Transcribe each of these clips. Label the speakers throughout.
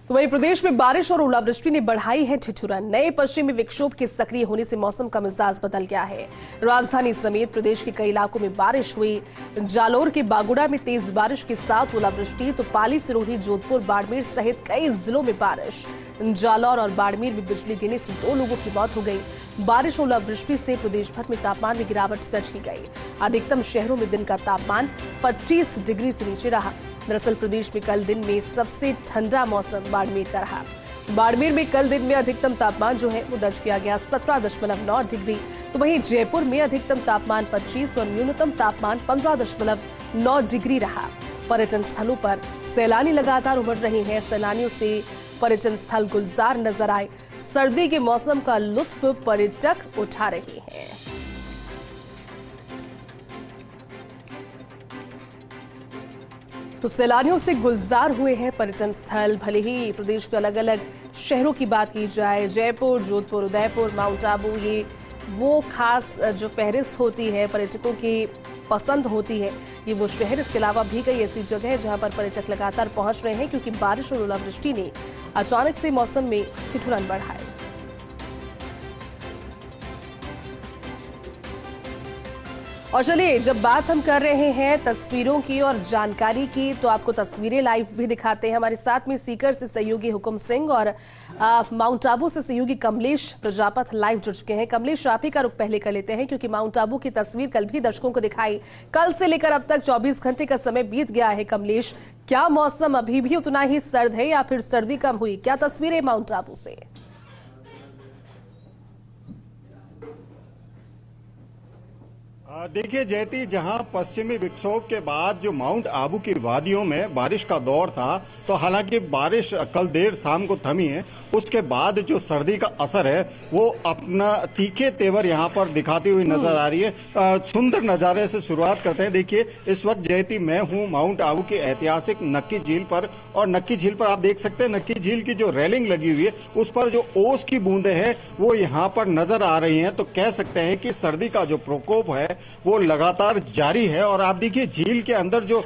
Speaker 1: तो वहीं प्रदेश में बारिश और ओलावृष्टि ने बढ़ाई है ठिठुरन। नए पश्चिमी विक्षोभ के सक्रिय होने से मौसम का मिजाज बदल गया है। राजधानी समेत प्रदेश के कई इलाकों में बारिश हुई। जालोर के बागुड़ा में तेज बारिश के साथ ओलावृष्टि, तो पाली, सिरोही, जोधपुर, बाड़मेर सहित कई जिलों में बारिश। जालौर और बाड़मेर में बिजली गिरने से 2 लोगों की मौत हो गई। बारिश और ओलावृष्टि से प्रदेश भर में तापमान में गिरावट दर्ज की गई। अधिकतम शहरों में दिन का तापमान 25 डिग्री से नीचे रहा। दरअसल प्रदेश में कल दिन में सबसे ठंडा मौसम बाड़मेर का रहा। बाड़मेर में कल दिन में अधिकतम तापमान जो है वो दर्ज किया गया 17.9 डिग्री। तो वहीं जयपुर में अधिकतम तापमान 25 और न्यूनतम तापमान 15.9 डिग्री रहा। पर्यटन स्थलों पर सैलानी लगातार उमड़ रहे हैं। सैलानियों से पर्यटन स्थल गुलजार नजर आए। सर्दी के मौसम का लुत्फ पर्यटक उठा रहे हैं। तो सैलानियों से गुलजार हुए हैं पर्यटन स्थल। भले ही प्रदेश के अलग अलग शहरों की बात की जाए, जयपुर, जोधपुर, उदयपुर, माउंट आबू, ये वो खास जो फहरिस्त होती है पर्यटकों की पसंद होती है, ये वो शहर। इसके अलावा भी कई ऐसी जगह है जहां पर पर्यटक लगातार पहुंच रहे हैं, क्योंकि बारिश और ओलावृष्टि ने अचानक से मौसम में ठिठुरन बढ़ाई। और चलिए, जब बात हम कर रहे हैं तस्वीरों की और जानकारी की, तो आपको तस्वीरें लाइव भी दिखाते हैं। हमारे साथ में सीकर से सहयोगी हुकुम सिंह और माउंट आबू से सहयोगी कमलेश प्रजापत लाइव जुड़ चुके हैं। कमलेश, आप ही का रुख पहले कर लेते हैं, क्योंकि माउंट आबू की तस्वीर कल भी दर्शकों को दिखाई। कल से लेकर अब तक 24 घंटे का समय बीत गया है। कमलेश, क्या मौसम अभी भी उतना ही सर्द है या फिर सर्दी कम हुई? क्या तस्वीरें माउंट आबू से?
Speaker 2: देखिए जयती, जहां पश्चिमी विक्षोभ के बाद जो माउंट आबू की वादियों में बारिश का दौर था, तो हालांकि बारिश कल देर शाम को थमी है। उसके बाद जो सर्दी का असर है वो अपना तीखे तेवर यहां पर दिखाती हुई नजर आ रही है। सुंदर नजारे से शुरुआत करते हैं। देखिए, इस वक्त जयती मैं हूं माउंट आबू की ऐतिहासिक नक्की झील पर, और नक्की झील पर आप देख सकते हैं नक्की झील की जो रेलिंग लगी हुई है उस पर जो ओस की बूंदे हैं वो यहाँ पर नजर आ रही हैं। तो कह सकते हैं कि सर्दी का जो प्रकोप है वो लगातार जारी है। और आप देखिए झील के अंदर जो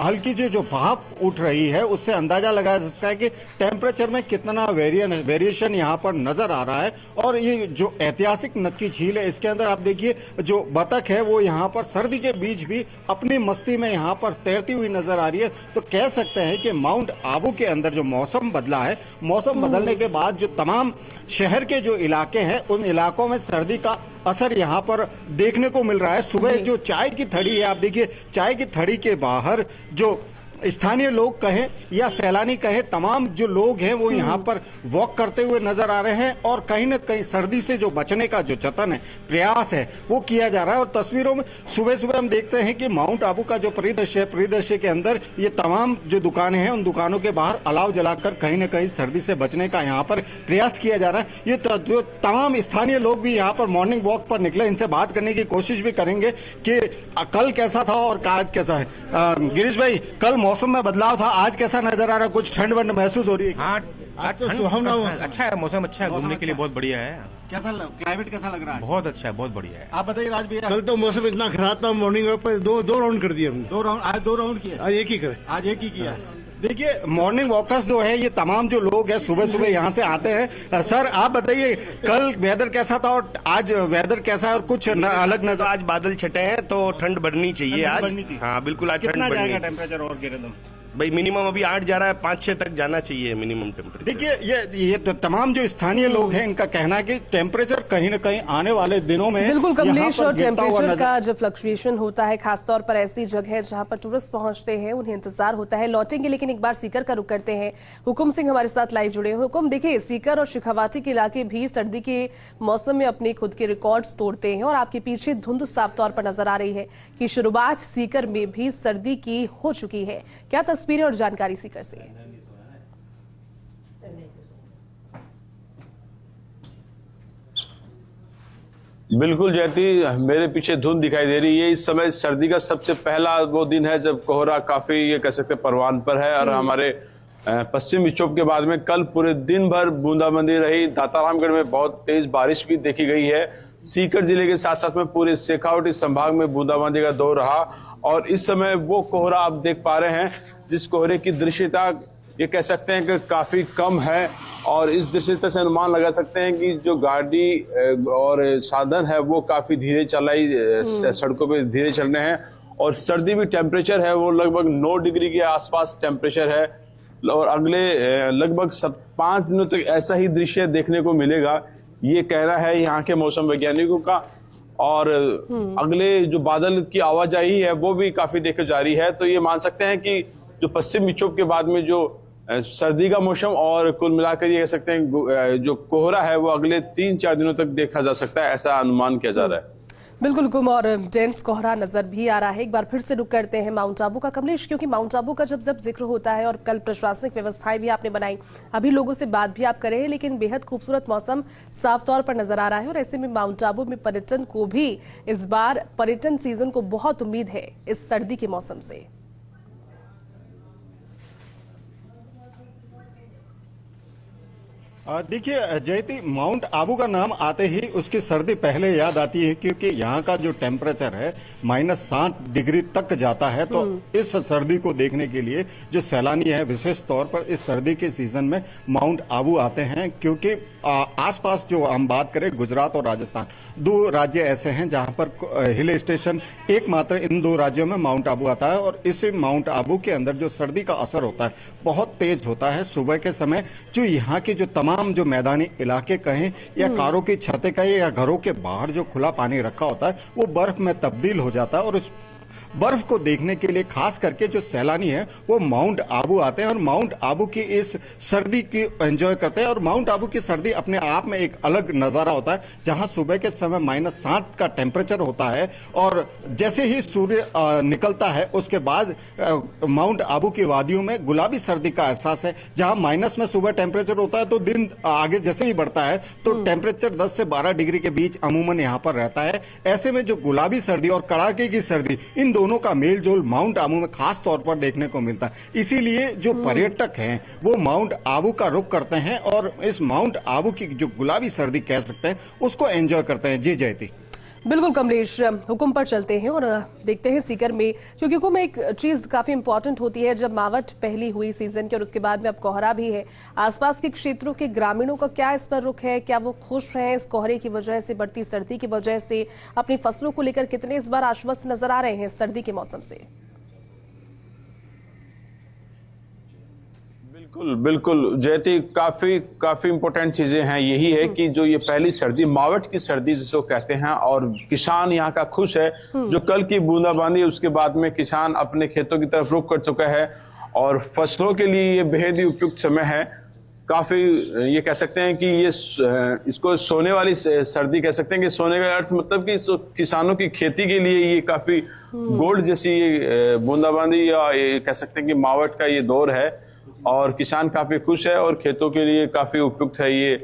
Speaker 2: हल्की जो भाप उठ रही है उससे अंदाजा लगाया जा सकता है कि टेम्परेचर में कितना वेरिएशन यहाँ पर नजर आ रहा है। और ये जो ऐतिहासिक नक्की झील है इसके अंदर आप देखिए जो बतख है वो यहाँ पर सर्दी के बीच भी अपनी मस्ती में यहाँ पर तैरती हुई नजर आ रही है। तो कह सकते हैं कि माउंट आबू के अंदर जो मौसम बदला है, मौसम बदलने के बाद जो तमाम शहर के जो इलाके हैं उन इलाकों में सर्दी का असर यहाँ पर देखने को मिल रहा है। सुबह जो चाय की थड़ी है, आप देखिए चाय की थड़ी के बाहर जो स्थानीय लोग कहें या सैलानी कहें, तमाम जो लोग हैं वो यहाँ पर वॉक करते हुए नजर आ रहे हैं। और कहीं न कहीं सर्दी से जो बचने का जो जतन है, प्रयास है, वो किया जा रहा है। और तस्वीरों में सुबह सुबह हम देखते हैं कि माउंट आबू का जो परिदृश्य है, परिदृश्य के अंदर ये तमाम जो दुकानें हैं उन दुकानों के बाहर अलाव जलाकर कहीं न कहीं सर्दी से बचने का यहाँ पर प्रयास किया जा रहा है। ये जो तमाम स्थानीय लोग भी यहाँ पर मॉर्निंग वॉक पर निकले, इनसे बात करने की कोशिश भी करेंगे कि कल कैसा था और आज कैसा है। गिरीश भाई, कल मौसम में बदलाव था, आज कैसा नजर आ रहा है? कुछ ठंड वंड महसूस हो रही है?
Speaker 3: हाँ,
Speaker 2: आज तो सुहावना
Speaker 3: अच्छा है, मौसम अच्छा है, घूमने के लिए बहुत बढ़िया है।
Speaker 2: कैसा क्लाइमेट कैसा लग रहा है?
Speaker 3: बहुत अच्छा है, बहुत बढ़िया है।
Speaker 2: आप बताइए राज भैया।
Speaker 4: कल तो मौसम इतना खराब था, मॉर्निंग वॉक पर दो राउंड कर दिए हमने।
Speaker 2: 2 राउंड, आज 2 राउंड किए?
Speaker 4: आज एक ही करे।
Speaker 2: आज एक ही किया। देखिए मॉर्निंग वॉकर्स जो है ये तमाम जो लोग हैं सुबह सुबह यहाँ से आते हैं। सर आप बताइए कल वेदर कैसा था और आज वेदर कैसा है? और कुछ अलग नजर?
Speaker 5: आज बादल छटे हैं तो ठंड बढ़नी चाहिए आज। हाँ बिल्कुल, आज ठंड बढ़नी चाहिए।
Speaker 2: टेम्परेचर और गिरे तो
Speaker 5: भाई मिनिमम अभी 8 जा रहा है, 5-6 तक जाना चाहिए मिनिमम टेम्परेचर।
Speaker 2: देखिए ये तो तमाम जो स्थानीय लोग हैं इनका कहना है कि टेम्परेचर कहीं न कहीं आने वाले दिनों में
Speaker 1: बिल्कुल कमलेश, और टेम्परेचर का जब फ्लक्चुएशन होता है खासतौर पर ऐसी जगह जहां पर टूरिस्ट पहुंचते हैं उन्हें इंतजार होता है। लौटेंगे, लेकिन एक बार सीकर का रुख करते हैं। हुकुम सिंह हमारे साथ लाइव जुड़े हैं। हुकुम, देखिए सीकर और शेखावाटी के इलाके भी सर्दी के मौसम में अपने खुद के रिकॉर्ड्स तोड़ते हैं और आपके पीछे धुंध साफ तौर पर नजर आ रही है कि शुरुआत सीकर में भी सर्दी की हो चुकी है। क्या तस्वीरें और जानकारी सीकर से?
Speaker 6: बिल्कुल जयती, मेरे पीछे धुंध दिखाई दे रही है। इस समय सर्दी का सबसे पहला वो दिन है जब कोहरा काफी ये कह सकते परवान पर है। और हमारे पश्चिम विक्षोभ के बाद में कल पूरे दिन भर बूंदाबांदी रही। दातारामगढ़ में बहुत तेज बारिश भी देखी गई है। सीकर जिले के साथ साथ में पूरे शेखावाटी संभाग में बूंदाबांदी का दौर रहा। और इस समय वो कोहरा आप देख पा रहे हैं जिस कोहरे की दृश्यता ये कह सकते हैं कि काफी कम है, और इस दृष्टि से अनुमान लगा सकते हैं कि जो गाड़ी और साधन है वो काफी धीरे चलाई, सड़कों पे धीरे चल रहे हैं। और सर्दी भी टेम्परेचर है वो लगभग 9 डिग्री के आसपास टेम्परेचर है, और अगले लगभग 5 दिनों तक ऐसा ही दृश्य देखने को मिलेगा, ये कहना है यहाँ के मौसम वैज्ञानिकों का। और अगले जो बादल की आवाजाही है वो भी काफी देखी जा रही है, तो ये मान सकते हैं कि जो पश्चिम विक्षोभ के बाद में जो सर्दी का मौसम और कुल मिलाकर ये कह सकते हैं जो कोहरा है वो अगले 3-4 दिनों तक देखा जा सकता है, ऐसा अनुमान किया जा रहा है।
Speaker 1: बिल्कुल गुम और डेंस कोहरा नजर भी आ रहा है। एक बार फिर से रुक करते हैं माउंट आबू का कमलेश, क्योंकि माउंट आबू का जब जिक्र होता है और कल प्रशासनिक व्यवस्थाएं भी आपने बनाई, अभी लोगों से बात भी आप कर रहे हैं, लेकिन बेहद खूबसूरत मौसम साफ तौर पर नजर आ रहा है। और ऐसे में माउंट आबू में पर्यटन को भी इस बार पर्यटन सीजन को बहुत उम्मीद है इस सर्दी के मौसम से।
Speaker 2: देखिए जयती, माउंट आबू का नाम आते ही उसकी सर्दी पहले याद आती है, क्योंकि यहाँ का जो टेम्परेचर है -7 डिग्री तक जाता है। तो इस सर्दी को देखने के लिए जो सैलानी है विशेष तौर पर इस सर्दी के सीजन में माउंट आबू आते हैं, क्योंकि आसपास जो हम बात करें गुजरात और राजस्थान, 2 राज्य ऐसे हैं जहां पर हिल स्टेशन एकमात्र इन 2 राज्यों में माउंट आबू आता है। और इस माउंट आबू के अंदर जो सर्दी का असर होता है बहुत तेज होता है। सुबह के समय जो यहाँ के जो तमाम जो मैदानी इलाके कहें या कारों की छतें कहें या घरों के बाहर जो खुला पानी रखा होता है वो बर्फ में तब्दील हो जाता है। और उस बर्फ को देखने के लिए खास करके जो सैलानी है वो माउंट आबू आते हैं और माउंट आबू की इस सर्दी की एंजॉय करते हैं। और माउंट आबू की सर्दी अपने आप में एक अलग नजारा होता है, जहां सुबह के समय -7 का टेम्परेचर होता है और जैसे ही सूर्य निकलता है उसके बाद माउंट आबू की वादियों में गुलाबी सर्दी का एहसास है। जहां माइनस में सुबह टेम्परेचर होता है तो दिन आगे जैसे ही बढ़ता है तो टेम्परेचर 10 से 12 डिग्री के बीच अमूमन यहां पर रहता है। ऐसे में जो गुलाबी सर्दी और कड़ाके की सर्दी, इन दोनों का मेल जोल माउंट आबू में खास तौर पर देखने को मिलता है। इसीलिए जो पर्यटक हैं वो माउंट आबू का रुख करते हैं और इस माउंट आबू की जो गुलाबी सर्दी कह सकते हैं उसको एंजॉय करते हैं। जी जयती।
Speaker 1: बिल्कुल कमलेश, हुकुम पर चलते हैं और देखते हैं सीकर में, क्योंकि हुकुम में एक चीज काफी इंपॉर्टेंट होती है। जब मावट पहली हुई सीजन की और उसके बाद में अब कोहरा भी है, आसपास के क्षेत्रों के ग्रामीणों का क्या इस पर रुख है? क्या वो खुश हैं इस कोहरे की वजह से, बढ़ती सर्दी की वजह से? अपनी फसलों को लेकर कितने इस बार आश्वस्त नजर आ रहे हैं सर्दी के मौसम से?
Speaker 6: बिल्कुल बिल्कुल जयती, काफी इंपॉर्टेंट चीजें हैं। यही है कि जो ये पहली सर्दी, मावट की सर्दी जिसको कहते हैं, और किसान यहाँ का खुश है। जो कल की बूंदाबांदी उसके बाद में किसान अपने खेतों की तरफ रुख कर चुका है और फसलों के लिए ये बेहद ही उपयुक्त समय है। काफी ये कह सकते हैं कि ये इसको सोने वाली सर्दी कह सकते हैं कि सोने का अर्थ मतलब कि किसानों की खेती के लिए ये काफी गोल्ड जैसी ये बूंदाबांदी या ये कह सकते हैं कि मावट का ये दौर है और किसान काफी खुश है और खेतों के लिए काफी उपयुक्त है ये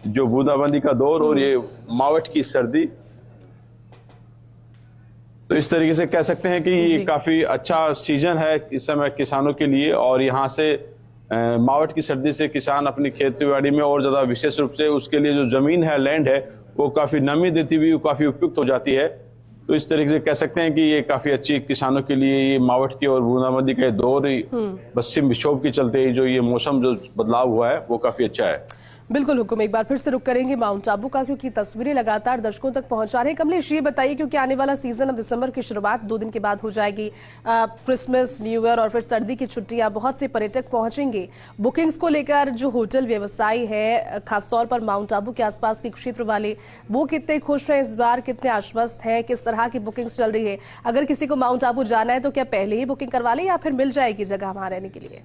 Speaker 6: जो बूंदाबांदी का दौर और ये मावट की सर्दी। तो इस तरीके से कह सकते हैं कि ये काफी अच्छा सीजन है इस समय किसानों के लिए। और यहाँ से मावट की सर्दी से किसान अपनी खेती बाड़ी में और ज्यादा विशेष रूप से उसके लिए जो जमीन है, लैंड है, वो काफी नमी देती हुई काफी उपयुक्त हो जाती है। तो इस तरीके से कह सकते हैं कि ये काफी अच्छी किसानों के लिए ये मावट की और बूंदाबांदी का दौर पश्चिम विक्षोभ के चलते जो ये मौसम जो बदलाव हुआ है वो काफी अच्छा है।
Speaker 1: बिल्कुल हुकुम, एक बार फिर से रुक करेंगे माउंट आबू का, क्योंकि तस्वीरें लगातार दर्शकों तक पहुंचा रहे हैं। कमलेश, ये बताइए, क्योंकि आने वाला सीजन अब दिसंबर की शुरुआत 2 दिन के बाद हो जाएगी, क्रिसमस, न्यू ईयर और फिर सर्दी की छुट्टियां, बहुत से पर्यटक पहुंचेंगे। बुकिंग्स को लेकर जो होटल व्यवसायी है, खासतौर पर माउंट आबू के आसपास के क्षेत्र वाले, वो कितने खुश हैं इस बार, कितने आश्वस्त हैं, किस तरह की बुकिंग्स चल रही है? अगर किसी को माउंट आबू जाना है तो क्या पहले ही बुकिंग करवा ले या फिर मिल जाएगी जगह वहां रहने के लिए?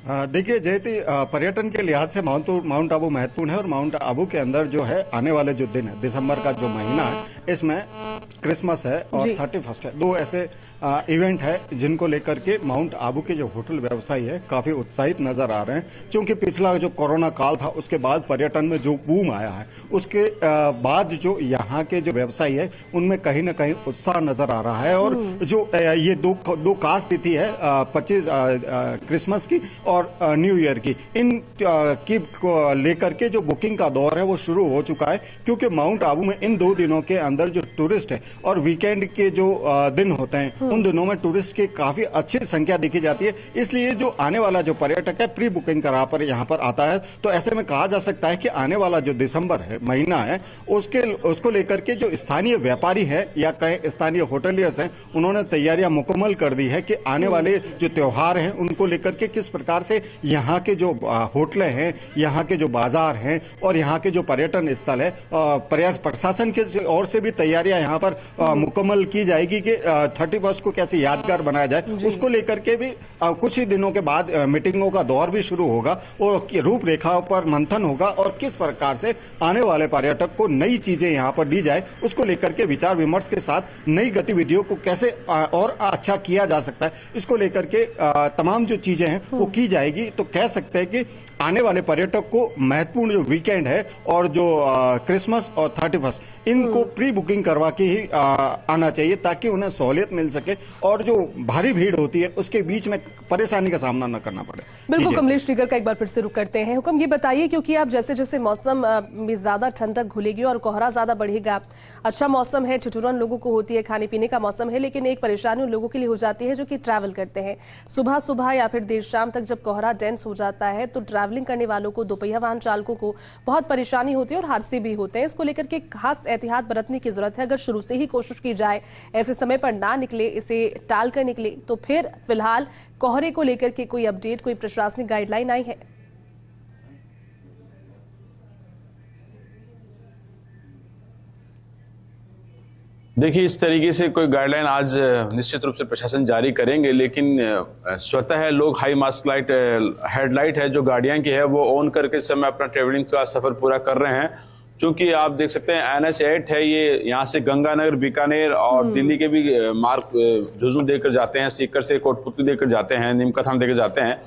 Speaker 2: देखिए जयती, पर्यटन के लिहाज से माउंट आबू महत्वपूर्ण है और माउंट आबू के अंदर जो है आने वाले जो दिन है, दिसंबर का जो महीना है, इसमें क्रिसमस है और 31 है, 2 ऐसे इवेंट है जिनको लेकर के माउंट आबू के जो होटल व्यवसायी है काफी उत्साहित नजर आ रहे हैं। क्योंकि पिछला जो कोरोना काल था उसके बाद पर्यटन में जो बूम आया है उसके बाद जो यहाँ के जो व्यवसायी है उनमें कहीं ना कहीं उत्साह नजर आ रहा है। और जो ये दो खास तिथि है 25 क्रिसमस की और न्यू ईयर की, इन की लेकर के जो बुकिंग का दौर है वो शुरू हो चुका है। क्योंकि माउंट आबू में इन 2 दिनों के अंदर जो टूरिस्ट है और वीकेंड के जो दिन होते हैं उन दिनों में टूरिस्ट की काफी अच्छी संख्या देखी जाती है। इसलिए जो आने वाला जो पर्यटक है प्री बुकिंग करा पर यहाँ पर आता है, तो ऐसे में कहा जा सकता है कि आने वाला जो दिसंबर है महीना है उसको लेकर के जो स्थानीय व्यापारी है या कहीं स्थानीय होटलियर्स हैं, उन्होंने तैयारियां मुकम्मल कर दी है कि आने वाले जो त्योहार हैं उनको लेकर के किस प्रकार से यहाँ के जो होटलें हैं, यहाँ के जो बाजार हैं और यहाँ के जो पर्यटन स्थल है, प्रशासन के ओर से भी तैयारियां यहाँ पर मुकम्मल की जाएगी कि 31 को कैसे यादगार बनाया जाए। उसको लेकर के भी कुछ ही दिनों के बाद मीटिंगों का दौर भी शुरू होगा और रूपरेखा पर मंथन होगा और किस प्रकार से आने वाले पर्यटक को नई चीजें यहाँ पर दी जाए, उसको लेकर के विचार विमर्श के साथ नई गतिविधियों को कैसे और अच्छा किया जा सकता है, इसको लेकर के तमाम जो चीजें हैं वो की जाएगी। तो कह सकते हैं कि आने वाले पर्यटक को महत्वपूर्ण जो वीकेंड है और जो क्रिसमस और 31 इनको प्री बुकिंग करवा के ही आना चाहिए ताकि उन्हें सहूलियत मिल सके और जो भारी भीड़ होती है उसके बीच में परेशानी का सामना न करना पड़े।
Speaker 1: बिल्कुल कमलेश टीकर का एक बार फिर से रुक करते हैं। हुक्म ये बताइए, क्योंकि आप जैसे जैसे मौसम में ज्यादा ठंडक घुलेगी और कोहरा ज्यादा बढ़ेगा, अच्छा मौसम है, ठिठुरन लोगों को होती है, खाने पीने का मौसम है, लेकिन एक परेशानी उन लोगों के लिए हो जाती है जो कि ट्रैवल करते हैं। सुबह सुबह या फिर देर शाम तक जब कोहरा डेंस हो जाता है तो ट्रैवलिंग करने वालों को, दोपहिया वाहन चालकों को बहुत परेशानी होती है और हादसे भी होते हैं। इसको लेकर के खास एहतियात बरतने की जरूरत है। अगर शुरू से ही कोशिश की जाए ऐसे समय पर ना निकले, इसे टाल कर निकले, तो फिर फिलहाल कोहरे को लेकर के कोई अपडेट, कोई प्रशासनिक गाइडलाइन आई है?
Speaker 6: देखिए, इस तरीके से कोई गाइडलाइन आज निश्चित रूप से प्रशासन जारी करेंगे, लेकिन स्वतः लोग हाई मास्क लाइट हेडलाइट है जो गाड़ियां की है वो ऑन करके इस समय अपना ट्रेवलिंग का सफर पूरा कर रहे हैं। क्योंकि आप देख सकते हैं NH8 है, ये यहाँ से गंगानगर, बीकानेर और दिल्ली के भी मार्ग झुंझुनू देकर जाते हैं, सीकर से कोटपुतली देकर जाते हैं, नीमकाथाम देकर जाते हैं,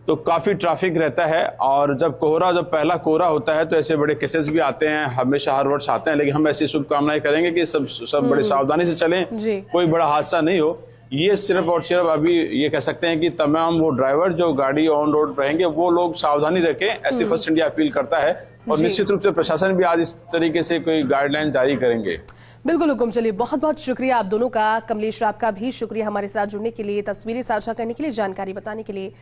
Speaker 6: तो काफी ट्रैफिक रहता है। और जब पहला कोहरा होता है तो ऐसे बड़े केसेस भी आते हैं, हमेशा हर वर्ष आते हैं, लेकिन हम ऐसी शुभकामनाएं करेंगे कि सब बड़े सावधानी से चलें, कोई बड़ा हादसा नहीं हो। ये सिर्फ और सिर्फ अभी ये कह सकते हैं कि तमाम वो ड्राइवर जो गाड़ी ऑन रोड रहेंगे वो लोग सावधानी रखें, ऐसी फर्स्ट इंडिया अपील करता है। और निश्चित रूप से प्रशासन भी आज इस तरीके से कोई गाइडलाइन जारी करेंगे।
Speaker 1: बिल्कुल हुकुम, चलिए बहुत बहुत शुक्रिया आप दोनों का। कमलेश, आपका भी शुक्रिया हमारे साथ जुड़ने के लिए, तस्वीरें साझा करने के लिए, जानकारी बताने के लिए।